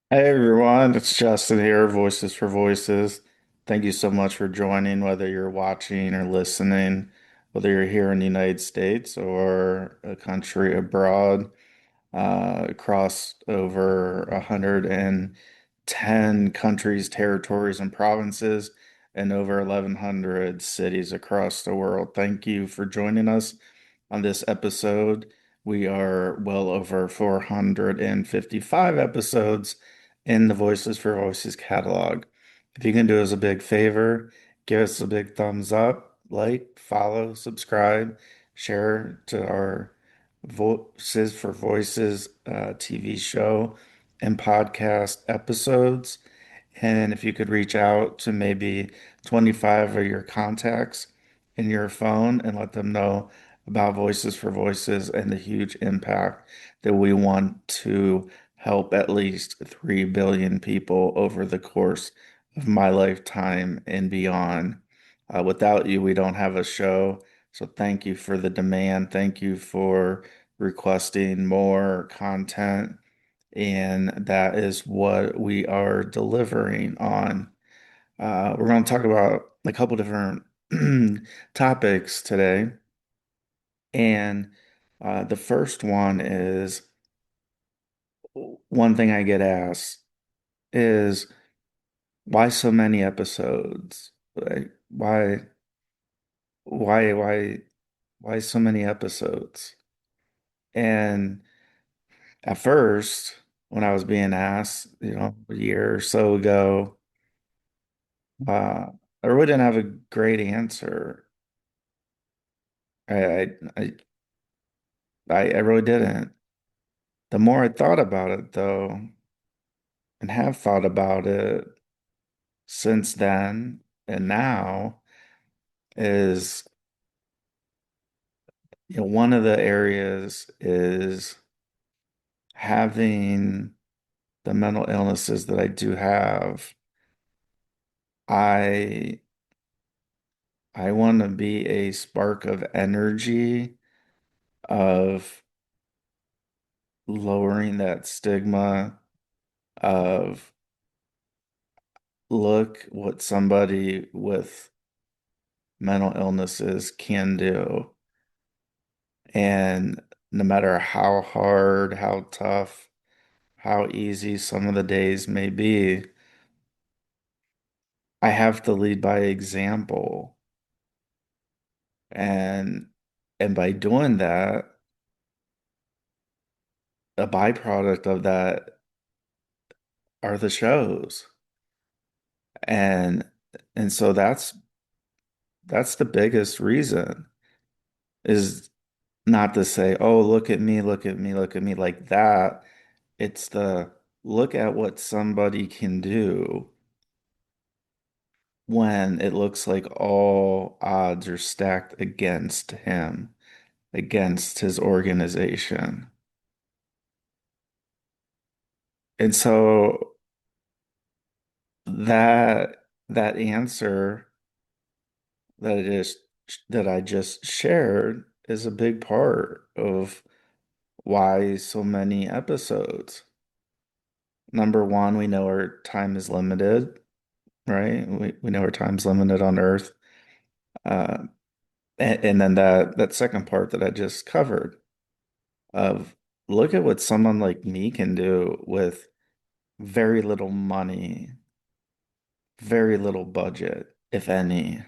Hey everyone, it's Justin here, Voices for Voices. Thank you so much for joining, whether you're watching or listening, whether you're here in the United States or a country abroad, across over 110 countries, territories, and provinces, and over 1,100 cities across the world. Thank you for joining us on this episode. We are well over 455 episodes in the Voices for Voices catalog. If you can do us a big favor, give us a big thumbs up, like, follow, subscribe, share to our Voices for Voices TV show and podcast episodes. And if you could reach out to maybe 25 of your contacts in your phone and let them know about Voices for Voices and the huge impact that we want to help at least 3 billion people over the course of my lifetime and beyond. Without you, we don't have a show. So thank you for the demand. Thank you for requesting more content. And that is what we are delivering on. We're going to talk about a couple different topics today. And the first one is one thing I get asked is why so many episodes? Like, why, why, why so many episodes? And at first, when I was being asked, a year or so ago, uh, I really didn't have a great answer. I, I, I, I really didn't. The more I thought about it, though, and have thought about it since then and now, is, one of the areas is having the mental illnesses that I do have. I I want to be a spark of energy of lowering that stigma of look what somebody with mental illnesses can do. And no matter how hard, how tough, how easy some of the days may be, I have to lead by example. And by doing that, a byproduct of that are the shows. And so that's the biggest reason is not to say, "Oh, look at me, look at me, look at me," like that. It's the look at what somebody can do when it looks like all odds are stacked against him, against his organization. And so that that answer that it is that I just shared is a big part of why so many episodes. Number one, we know our time is limited, right? We know our time's limited on Earth. Uh, and then that second part that I just covered of look at what someone like me can do with very little money, very little budget, if any,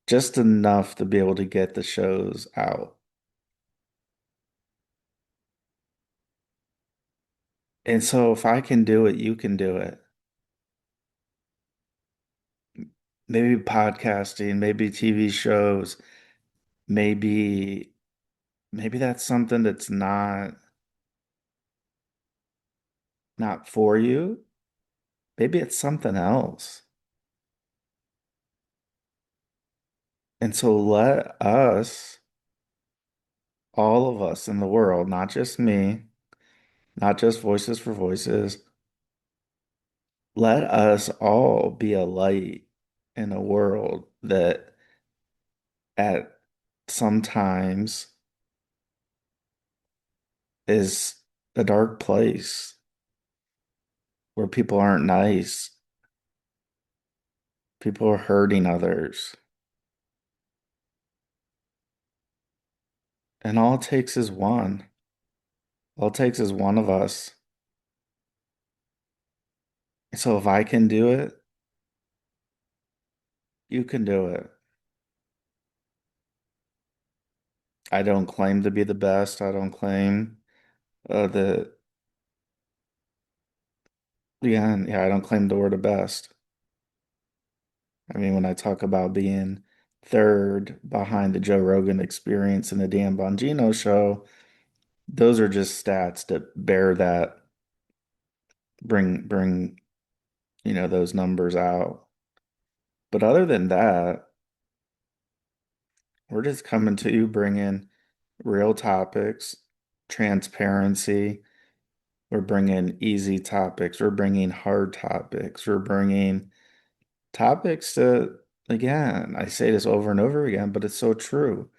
just enough to be able to get the shows out. And so if I can do it, you can do it. Maybe podcasting, maybe TV shows, maybe that's something that's not for you. Maybe it's something else. And so let us, all of us in the world, not just me, not just Voices for Voices, let us all be a light in a world that at sometimes is a dark place. where people aren't nice. People are hurting others. And all it takes is one. All it takes is one of us. So if I can do it, you can do it. I don't claim to be the best. I don't claim that, yeah, I don't claim that we're the best. I mean, when I talk about being third behind the Joe Rogan Experience and the Dan Bongino show, those are just stats that bear that, bring, those numbers out. But other than that, we're just coming to you bringing real topics, transparency. We're bringing easy topics. We're bringing hard topics. We're bringing topics that, again, I say this over and over again, but it's so true.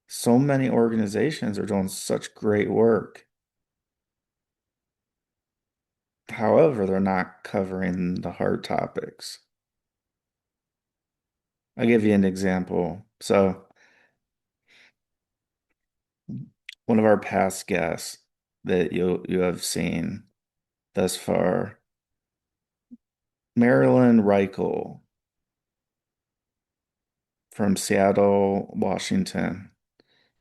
So many organizations are doing such great work. However, they're not covering the hard topics. I'll give you an example. So, one of our past guests that you have seen thus far, Marilyn Reichel from Seattle, Washington,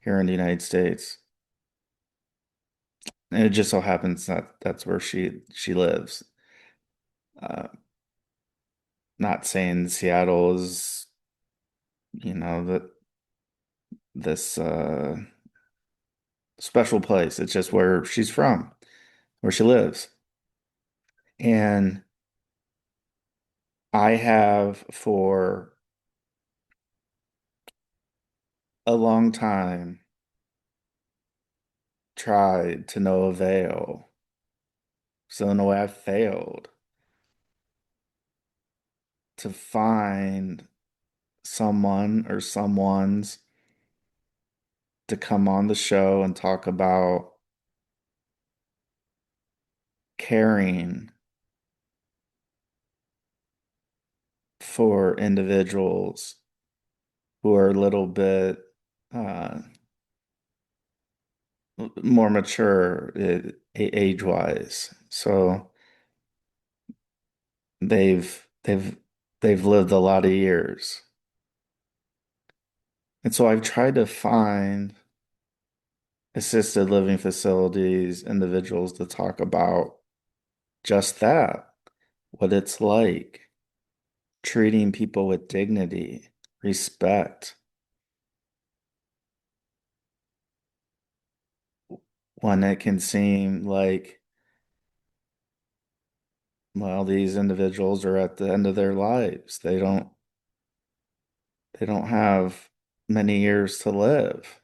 here in the United States. And it just so happens that that's where she lives. Uh, Not saying Seattle is, that this special place. It's just where she's from, where she lives. And I have for a long time tried to no avail. So in a way, I failed to find someone or someones to come on the show and talk about caring for individuals who are a little bit uh, more mature age-wise. So they've they've they've lived a lot of years. And so I've tried to find assisted living facilities, individuals to talk about just that, what it's like treating people with dignity, respect, when it can seem like, well, these individuals are at the end of their lives. They don't have many years to live.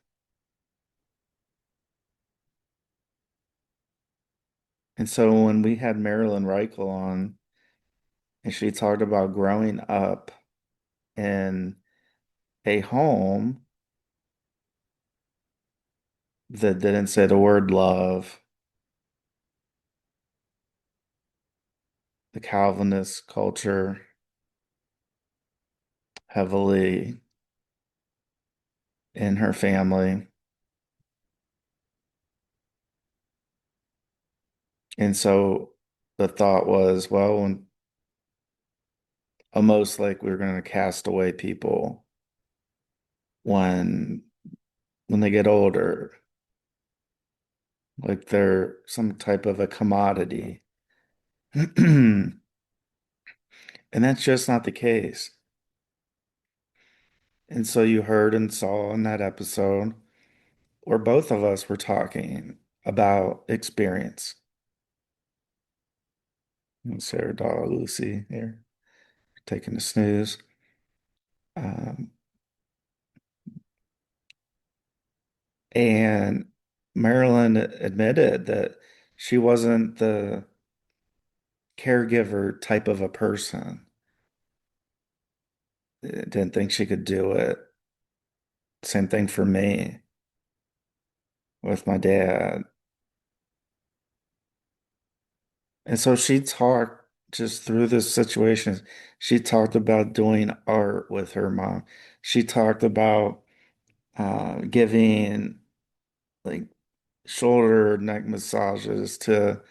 And so when we had Marilyn Reichel on, and she talked about growing up in a home that didn't say the word love, the Calvinist culture heavily in her family. And so the thought was, well, almost like we were going to cast away people when when they get older, like they're some type of a commodity. And that's just not the case. And so you heard and saw in that episode where both of us were talking about experience. And Sarah Dahl Lucy here taking a snooze. Um, and Marilyn admitted that she wasn't the caregiver type of a person. Didn't think she could do it. Same thing for me with my dad. And so she talked just through this situation. She talked about doing art with her mom. She talked about giving like shoulder neck massages to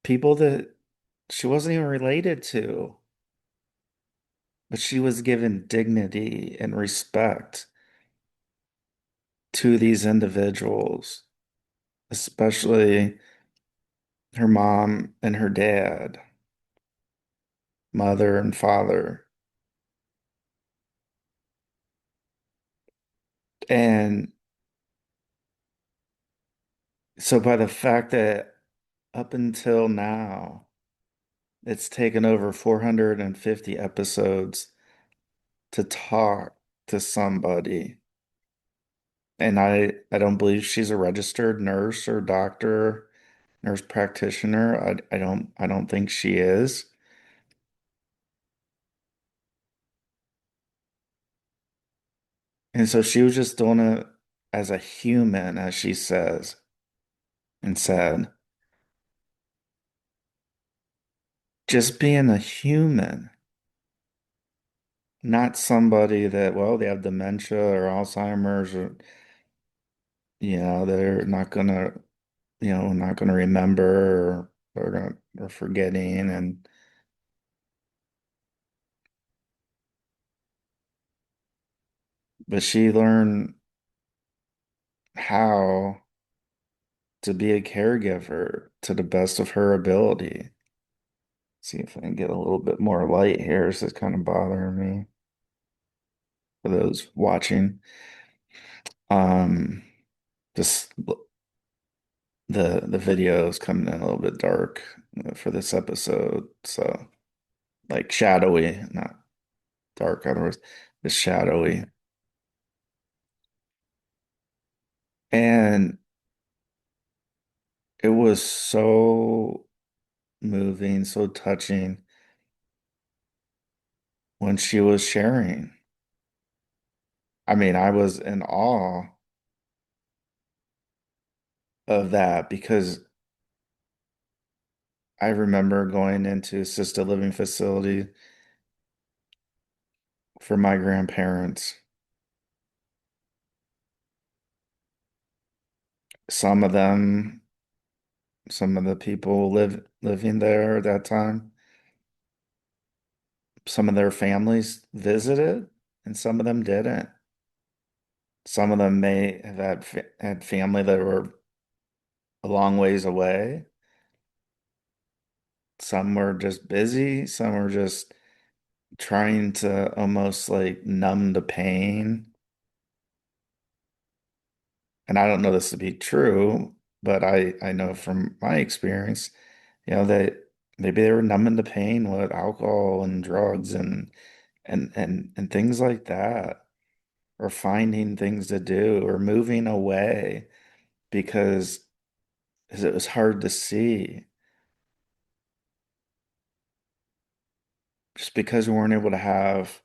people that she wasn't even related to, but she was given dignity and respect to these individuals, especially her mom and her dad, mother and father. And so by the fact that up until now, it's taken over 450 episodes to talk to somebody. And I don't believe she's a registered nurse or doctor, nurse practitioner. I don't think she is. And so she was just doing it as a human, as she says, and said, just being a human, not somebody that, well, they have dementia or Alzheimer's or, they're not gonna, not gonna remember or forgetting. But she learned how to be a caregiver to the best of her ability. See if I can get a little bit more light here. This is kind of bothering me for those watching. Um, just the video is coming in a little bit dark for this episode. So like shadowy, not dark, otherwise it's shadowy. And it was so moving, so touching when she was sharing. I mean, I was in awe of that because I remember going into assisted living facility for my grandparents. Some of them, some of the people living there at that time, some of their families visited, and some of them didn't. Some of them may have had family that were a long ways away. Some were just busy. Some were just trying to almost like numb the pain. And I don't know this to be true, but I know from my experience, that maybe they were numbing the pain with alcohol and drugs and things like that, or finding things to do or moving away because it was hard to see. Just because we weren't able to have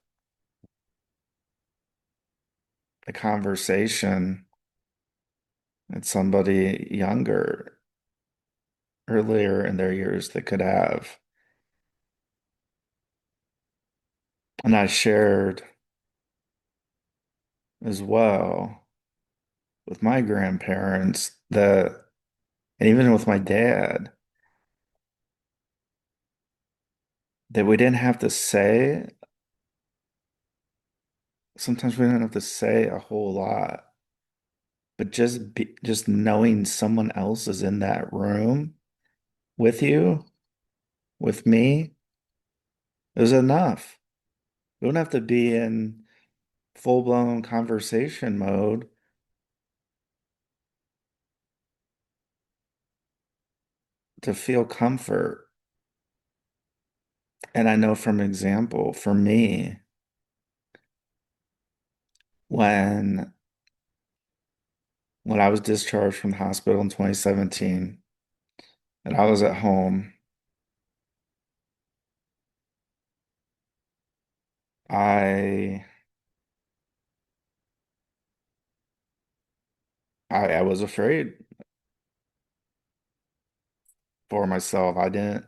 a conversation with somebody younger earlier in their years that could have. And I shared as well with my grandparents that, and even with my dad, that we didn't have to say, sometimes we didn't have to say a whole lot, but just knowing someone else is in that room with you, with me, is enough. We don't have to be in full-blown conversation mode to feel comfort. And I know from example, for me, when when I was discharged from the hospital in 2017 and I was at home, I I was afraid. for myself. I didn't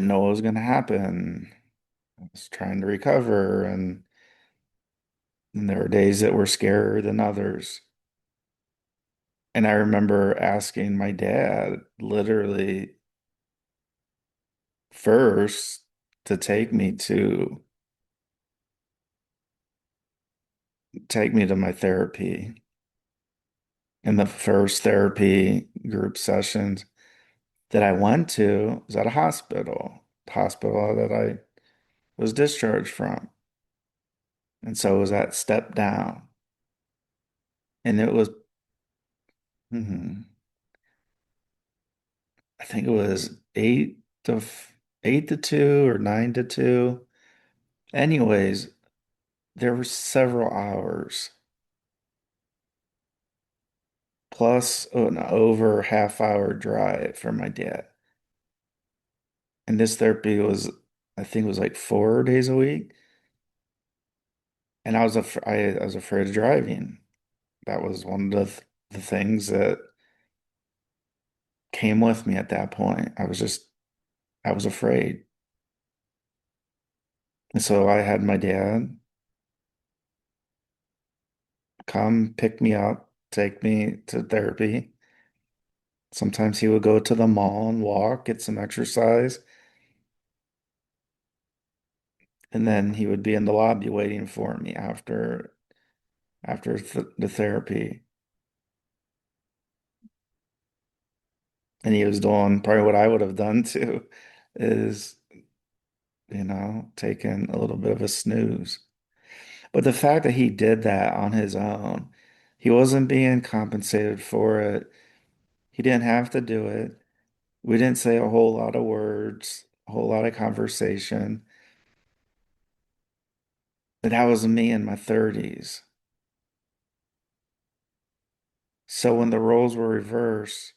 know what was going to happen. I was trying to recover, and there were days that were scarier than others. And I remember asking my dad literally first to take me to my therapy. And the first therapy group sessions that I went to was at a hospital that I was discharged from. And so it was that step down. And it was, mhm, I think it was to 8 to 2 or 9 to 2. Anyways, there were several hours plus an over half-hour drive for my dad. And this therapy was, I think it was like 4 days a week. And I was afraid of driving. That was one of the things that came with me at that point. I was afraid. And so I had my dad come pick me up, take me to therapy. Sometimes he would go to the mall and walk, get some exercise, and then he would be in the lobby waiting for me after the therapy. And he was doing probably what I would have done too, is, taking a little bit of a snooze. But the fact that he did that on his own, he wasn't being compensated for it. He didn't have to do it. We didn't say a whole lot of words, a whole lot of conversation. But that was me in my 30s. So when the roles were reversed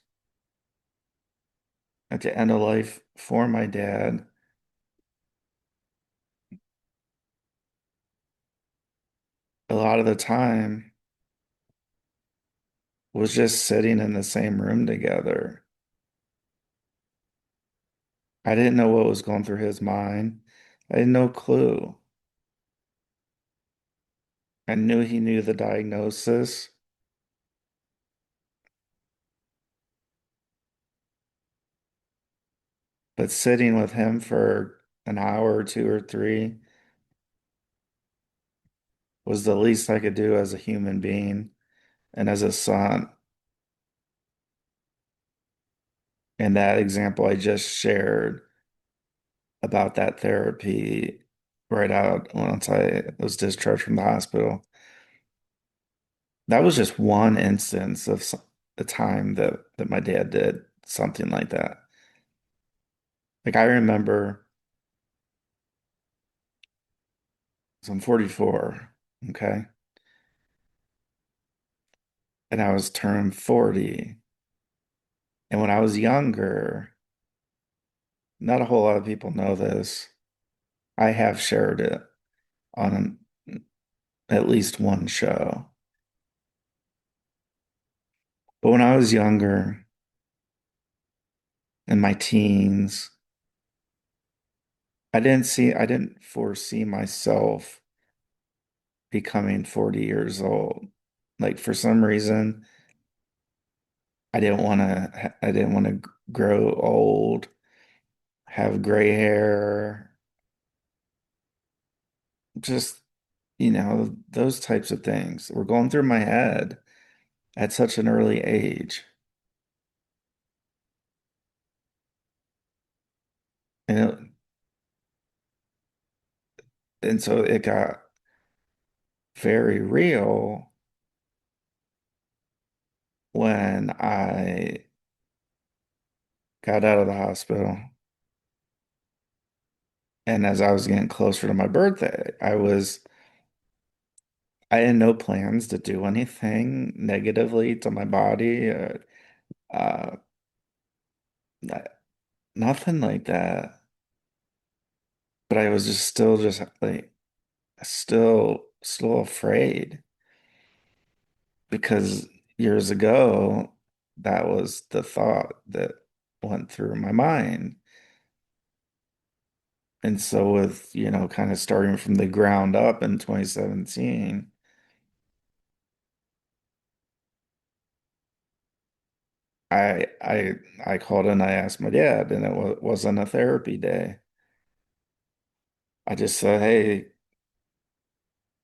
at the end of life for my dad, a lot of the time was just sitting in the same room together. I didn't know what was going through his mind. I had no clue. I knew he knew the diagnosis, but sitting with him for an hour or two or three was the least I could do as a human being and as a son. And that example I just shared about that therapy right out once I was discharged from the hospital, that was just one instance of the time that my dad did something like that. Like I remember, so I'm 44, okay? And I was turned 40. And when I was younger, not a whole lot of people know this. I have shared it on at least one show. But when I was younger, in my teens, I didn't foresee myself becoming 40 years old. Like for some reason, I didn't want to grow old, have gray hair, just, those types of things were going through my head at such an early age. And and so it got very real when I got out of the hospital. And as I was getting closer to my birthday, I had no plans to do anything negatively to my body. Uh, nothing like that. But I was just still just like still afraid because years ago that was the thought that went through my mind. And so with, kind of starting from the ground up in 2017, I called and I asked my dad, and it wasn't a therapy day. I just said, "Hey,"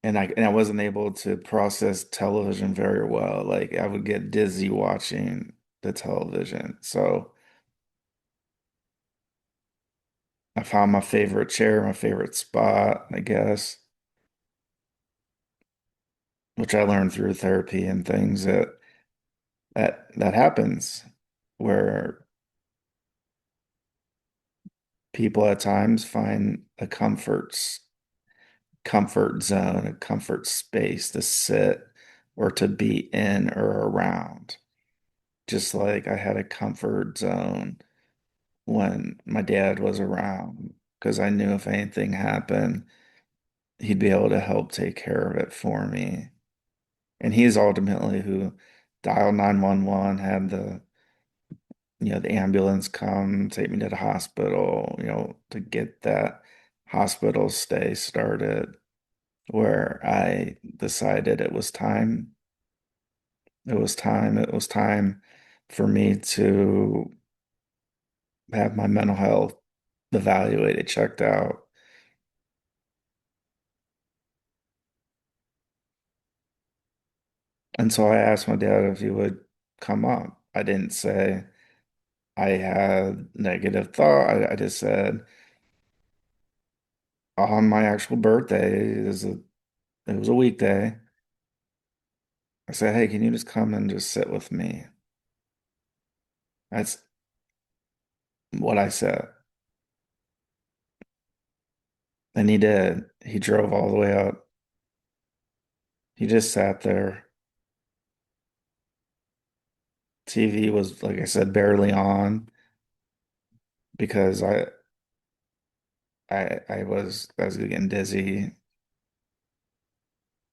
and I wasn't able to process television very well. Like I would get dizzy watching the television. So I found my favorite chair, my favorite spot, I guess, which I learned through therapy and things that happens where people at times find a comfort zone, a comfort space to sit or to be in or around. Just like I had a comfort zone when my dad was around, because I knew if anything happened, he'd be able to help take care of it for me. And he's ultimately who dialed 911, had the ambulance come, take me to the hospital, to get that hospital stay started, where I decided it was time for me to have my mental health evaluated, checked out. And so I asked my dad if he would come up. I didn't say I had negative thought. I just said on my actual birthday, it was a weekday. I said, "Hey, can you just come and just sit with me?" That's what I said. And he did. He drove all the way up. He just sat there. TV was, like I said, barely on because I was getting dizzy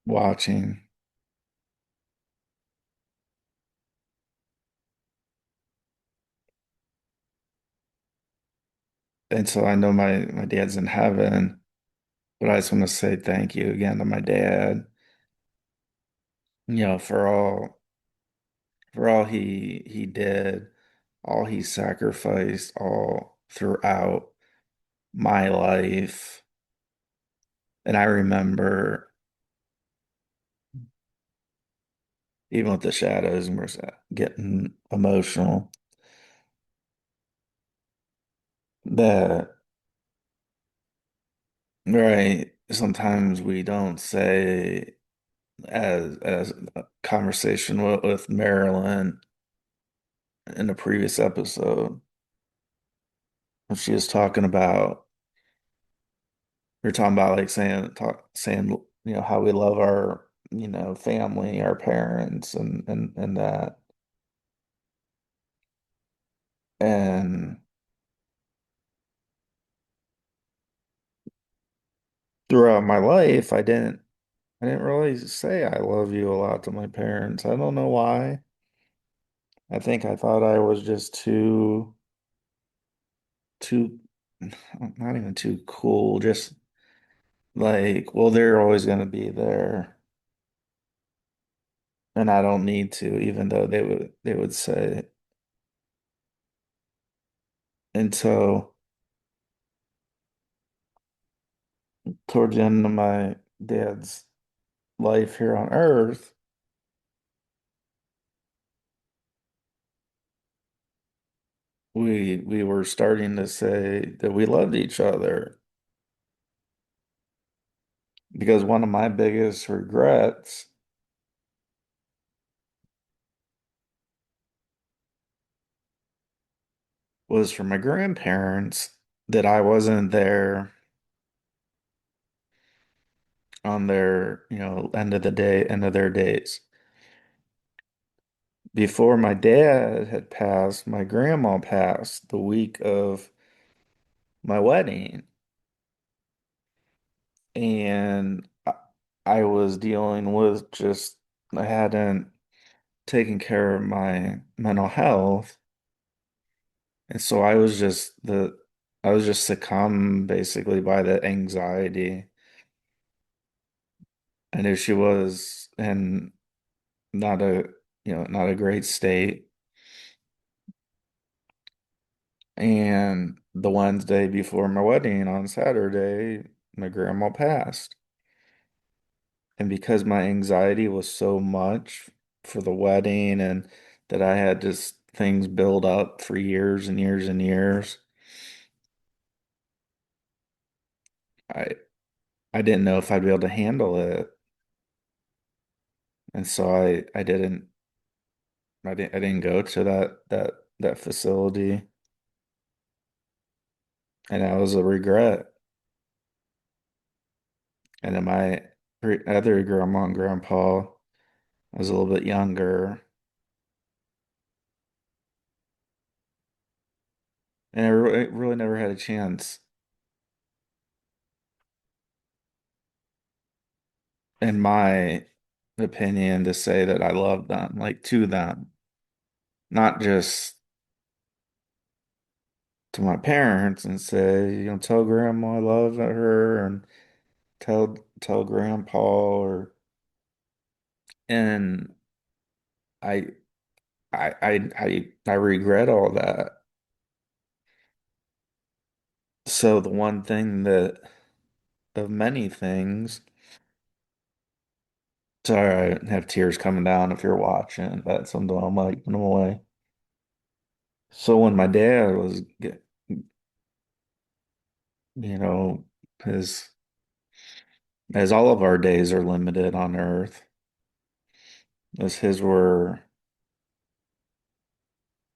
watching. And so I know my dad's in heaven, but I just want to say thank you again to my dad, for all he did, all he sacrificed, all throughout my life. And I remember even with the shadows and we're getting emotional, that right, sometimes we don't say, as a conversation with Marilyn in a previous episode, when she was talking about, we are talking about like saying, how we love our, family, our parents, and that. And throughout my life, I didn't really say I love you a lot to my parents. I don't know why. I think I thought I was just too, not even too cool, just like, well, they're always going to be there, and I don't need to, even though they would say. And so towards the end of my dad's life here on Earth, we were starting to say that we loved each other, because one of my biggest regrets was for my grandparents, that I wasn't there on their, end of their days. Before my dad had passed, my grandma passed the week of my wedding. And I was dealing with just, I hadn't taken care of my mental health. And so I was just succumbed basically by the anxiety. I knew she was in not a, not a great state. And the Wednesday before my wedding on Saturday, my grandma passed. And because my anxiety was so much for the wedding and that I had just things build up for years and years and years, I I didn't know if I'd be able to handle it. And so I didn't go to that facility. And that was a regret. And then my other grandma and grandpa was a little bit younger. And I really never had a chance, in my opinion, to say that I love them, like to them, not just to my parents and say, tell grandma I love her and tell grandpa or and I I regret all that. So the one thing that of many things, sorry, I have tears coming down if you're watching, but something I'm like, put them away. So when my dad was, you know, his, as all of our days are limited on Earth, as his were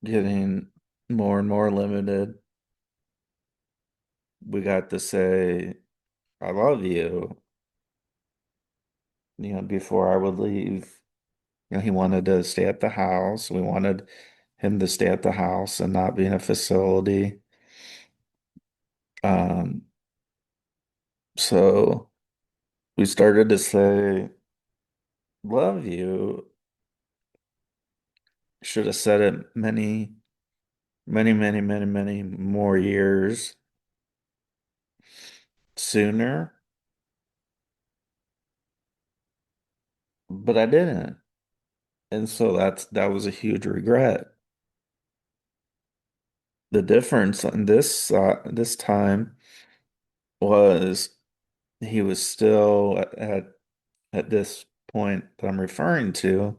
getting more and more limited, we got to say, I love you, before I would leave. He wanted to stay at the house. We wanted him to stay at the house and not be in a facility. Um, so we started to say, love you. Should have said it many more years sooner, but I didn't. And so that was a huge regret. The difference in this time was he was still at this point that I'm referring to,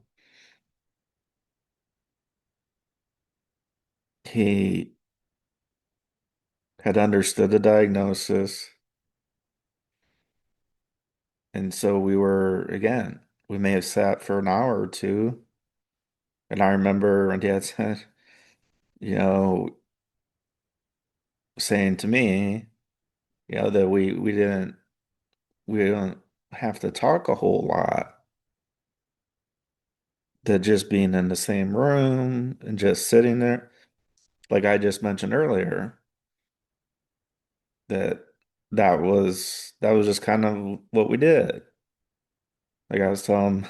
he had understood the diagnosis. And so we may have sat for an hour or two. And I remember my dad said, you know, saying to me, that we didn't have to talk a whole lot. That just being in the same room and just sitting there, like I just mentioned earlier, that that was just kind of what we did. Like I was telling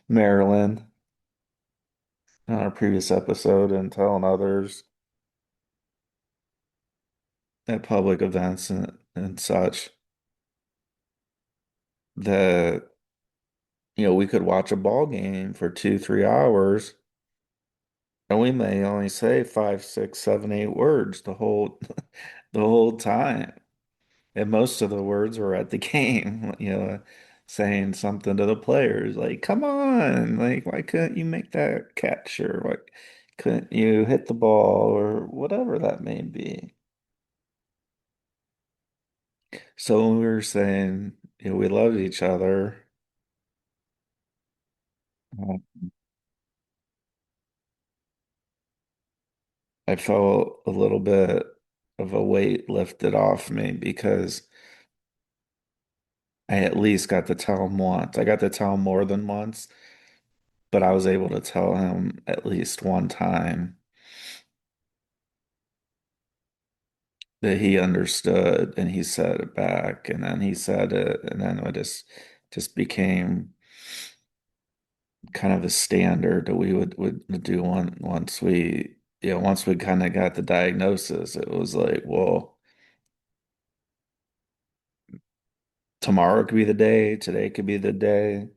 Marilyn on our previous episode and telling others at public events and such that we could watch a ball game for 2, 3 hours and we may only say five, six, seven, 8 words the whole the whole time. And most of the words were at the game, saying something to the players like, come on, like why couldn't you make that catch or why couldn't you hit the ball or whatever that may be. So when we were saying, we loved each other, uh, I felt a little bit of a weight lifted off me because I at least got to tell him once. I got to tell him more than once, but I was able to tell him at least one time that he understood and he said it back and then he said it and then it just became kind of a standard that we would do once we once we kind of got the diagnosis, it was like, well, tomorrow could be the day, today could be the day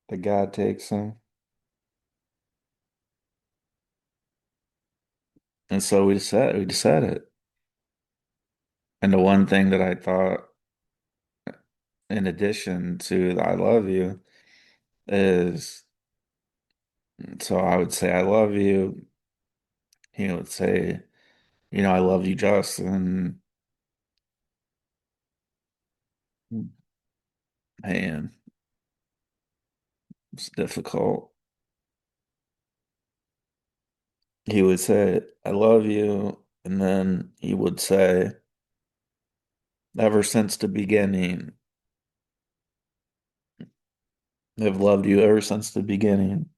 that God takes him. And so we decided. And the one thing that I thought, in addition to the I love you, is so I would say I love you. He would say, I love you, Justin. Man, it's difficult. He would say, I love you. And then he would say, ever since the beginning, I've loved you ever since the beginning.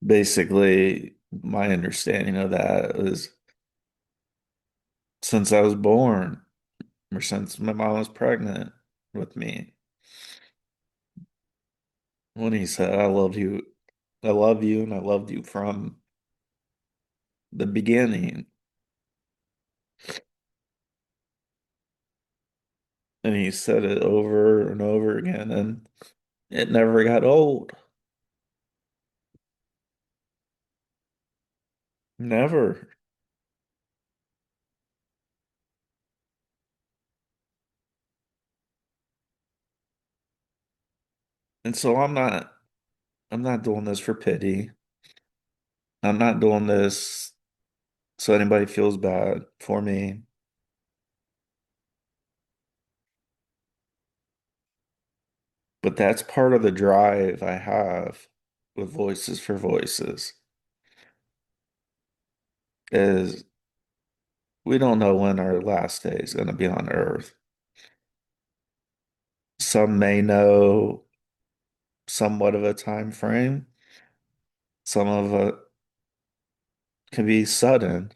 Basically, my understanding of that was since I was born, or since my mom was pregnant with me. When he said, I love you, and I loved you from the beginning. And he said it over and over again, and it never got old. Never. And so I'm not doing this for pity. I'm not doing this so anybody feels bad for me. But that's part of the drive I have with Voices for Voices is we don't know when our last day is going to be on Earth. Some may know somewhat of a time frame. Some of it can be sudden.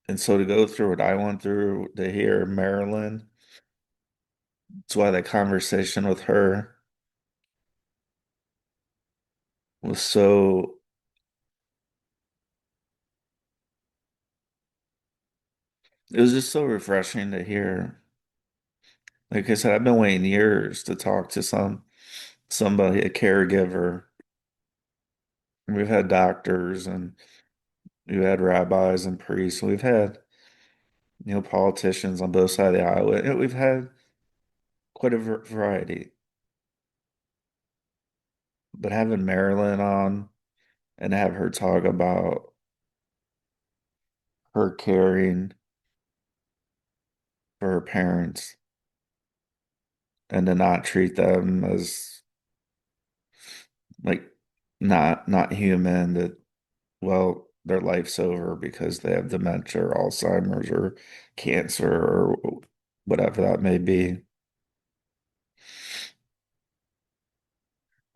And so to go through what I went through to hear Marilyn, that's why that conversation with her was so, it was just so refreshing to hear. Like I said, I've been waiting years to talk to somebody, a caregiver. We've had doctors and we've had rabbis and priests. We've had, politicians on both sides of the aisle. We've had quite a variety. But having Marilyn on and have her talk about her caring for her parents and to not treat them as like not human, that well, their life's over because they have dementia or Alzheimer's or cancer or whatever that may be.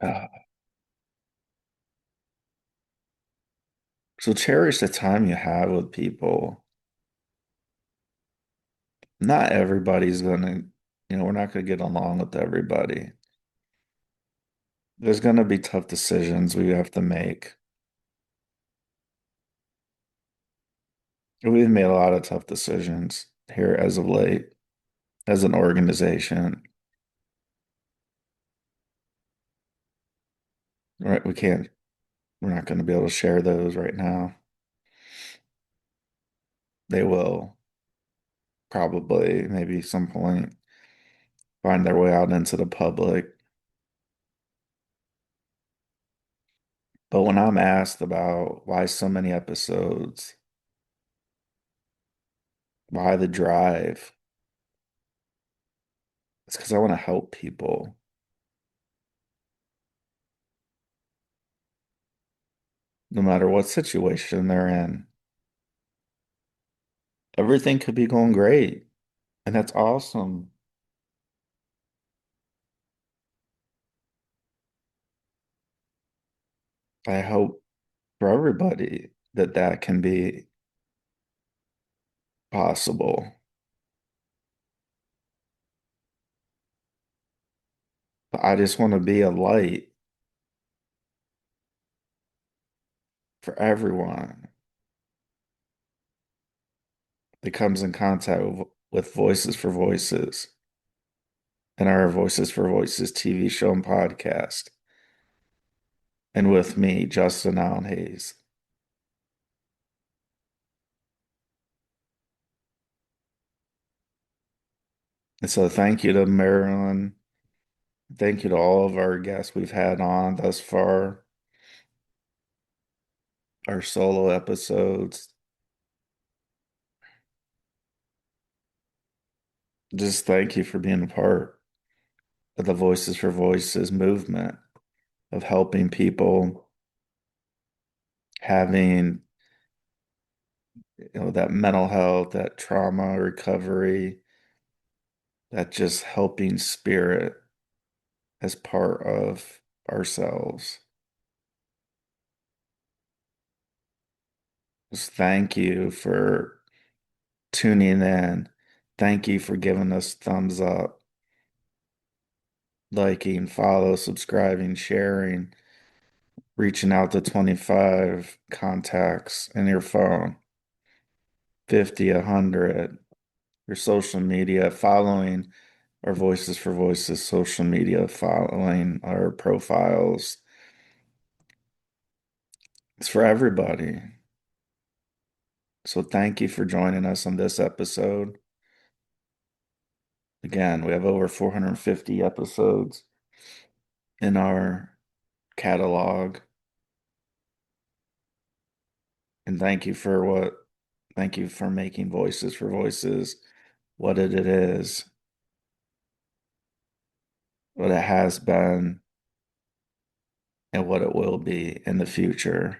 Uh, so cherish the time you have with people. Not everybody's gonna, we're not gonna get along with everybody. There's gonna be tough decisions we have to make. We've made a lot of tough decisions here as of late as an organization. Right? We're not going to be able to share those right now. They will probably, maybe some point, find their way out into the public. But when I'm asked about why so many episodes, why the drive, it's because I want to help people, no matter what situation they're in. Everything could be going great, and that's awesome. I hope for everybody that that can be possible. But I just want to be a light for everyone that comes in contact with Voices for Voices and our Voices for Voices TV show and podcast, and with me, Justin Allen Hayes. And so thank you to Marilyn. Thank you to all of our guests we've had on thus far, our solo episodes. Just thank you for being a part of the Voices for Voices movement of helping people having, that mental health, that trauma recovery, that just helping spirit as part of ourselves. Just thank you for tuning in. Thank you for giving us thumbs up, liking, follow, subscribing, sharing, reaching out to 25 contacts in your phone, 50, 100, your social media, following our Voices for Voices social media, following our profiles. It's for everybody. So thank you for joining us on this episode. Again, we have over 450 episodes in our catalog. And thank you for making Voices for Voices what it is, what it has been, and what it will be in the future.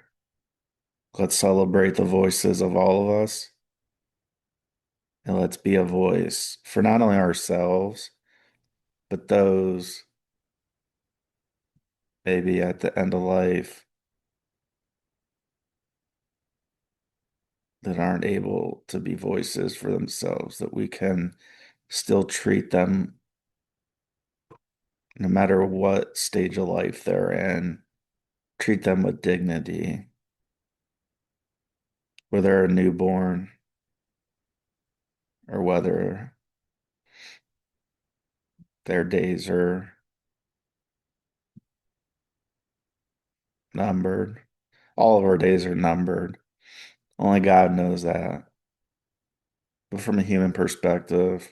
Let's celebrate the voices of all of us, and let's be a voice for not only ourselves, but those maybe at the end of life that aren't able to be voices for themselves, that we can still treat them no matter what stage of life they're in, treat them with dignity, whether they're a newborn or whether their days are numbered. All of our days are numbered. Only God knows that. But from a human perspective,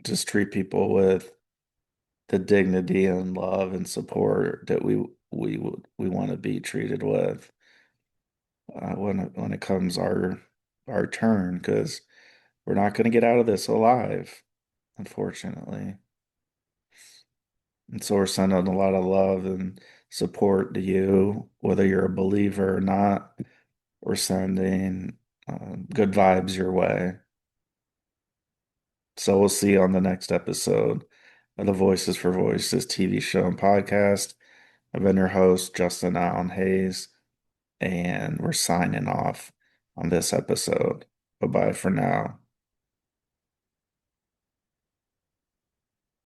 just treat people with the dignity and love and support that we want to be treated with when it comes our turn, because we're not going to get out of this alive, unfortunately. And so we're sending a lot of love and support to you, whether you're a believer or not. We're sending good vibes your way. So we'll see you on the next episode of the Voices for Voices TV show and podcast. I've been your host, Justin Allen Hayes, and we're signing off on this episode. Bye bye for now.